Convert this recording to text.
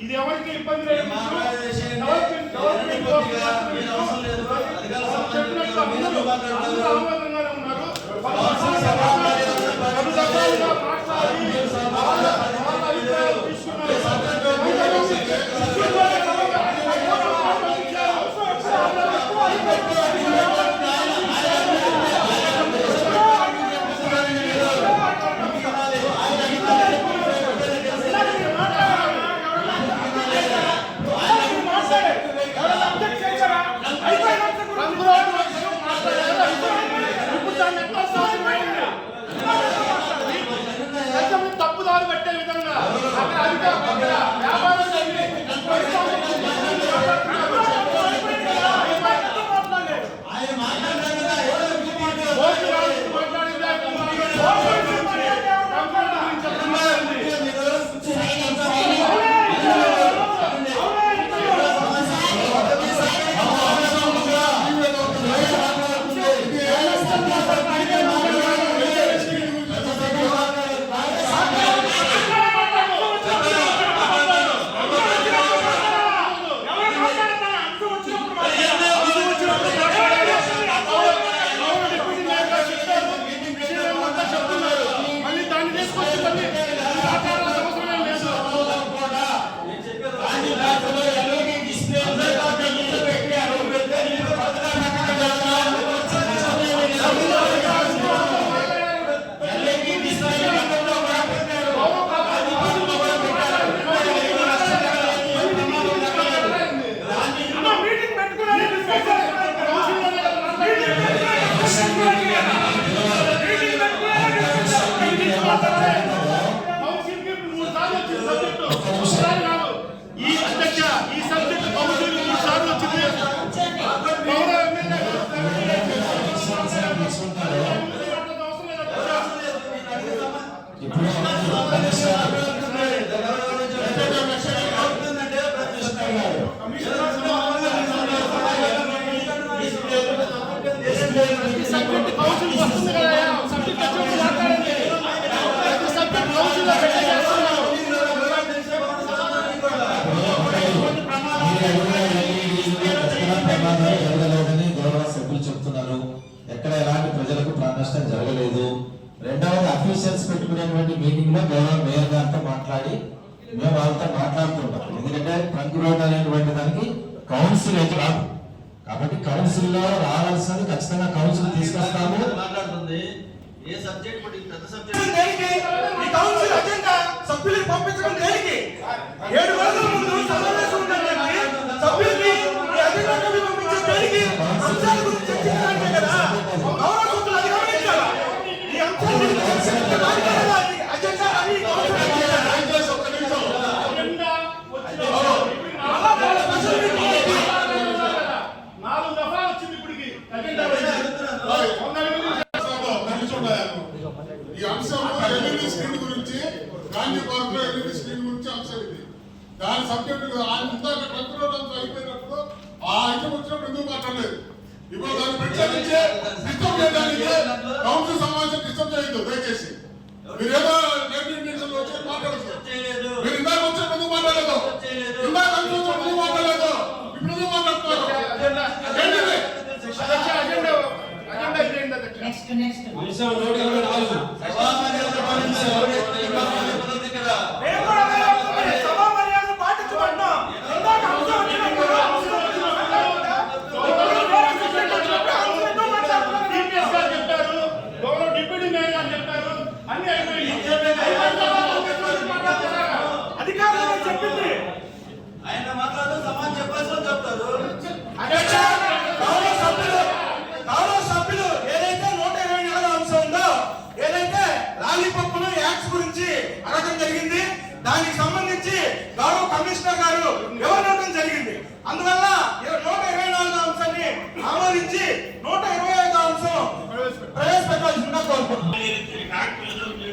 ఇది ఎవరికి ఇబ్బంది లేదు. తప్పుదారు పెట్టే విధంగా వ్యాపారం జరగలేదని గౌరవ సభ్యులు చెప్తున్నారు. ఎక్కడ ఎలాంటి ప్రజలకు ప్రాణ నష్టం జరగలేదు. రెండవది అఫీషియల్స్ పెట్టుకునేటువంటి మీటింగ్ లో గౌరవ మేయర్ గారితో మాట్లాడి మేము వాళ్ళతో మాట్లాడుతుంటాం. ఎందుకంటే ట్రంక్ రోడ్ అనేటువంటి దానికి కౌన్సిల్ అయితే రాదు కాబట్టి కౌన్సిల్ లో రావాల్సింది ఖచ్చితంగా కౌన్సిల్ తీసుకొస్తాము. మాట్లాడుతుంది ఏ సబ్జెక్ట్ పెద్ద సబ్జెక్ట్ సభ్యులకు పంపించడం దేనికి 7 రోజుల ముందు సమావేశం ఉండాలంటే సభ్యులకి పంపించే దేనికి అంశాల గురించి చర్చించడానికి కదా. గౌరవ సభ్యులు అది గమనించాలా? ఈ అంశాలు ఈ అంశం ఎల్ఈడి స్క్రీన్ గురించి గాంధీ పార్క్ లో ఎల్ఈడి స్క్రీన్ గురించి అంశం ఇది. దాని సబ్జెక్టు ఇందాక ట్రక్ రోడ్ అంతా అయిపోయినప్పుడు ఆ ఐటమ్ వచ్చినప్పుడు ఎందుకు మాట్లాడలేదు? ఇప్పుడు దాన్ని ప్రత్యేకించి డిస్టర్బ్ చేయడానికి కౌన్సిల్ సమావేశం డిస్టర్బ్ చేయొద్దు దయచేసి. మీరు ఏదో నెగిటివ్ ఇంటెన్షన్ వచ్చి మాట్లాడచ్చు. మీరు ఇందాక వచ్చినప్పుడు ఎందుకు మాట్లాడలేదు? ఇందాక వచ్చినప్పుడు ఎందుకు మాట్లాడలేదు? ఇప్పుడు ఎందుకు మాట్లాడుతున్నారు? ఆయన మాట్లాడుతూ సమాధానం చెప్పాల్సి చెప్తారు. జరిగింది దానికి సంబంధించి గౌరవ కమిషనర్ గారు వివరించడం జరిగింది. అందువల్ల 124 అంశాన్ని ఆమోదించి 125 అంశం ప్రవేశపెట్టాల్సిందిగా కోరుకుంటున్నాను.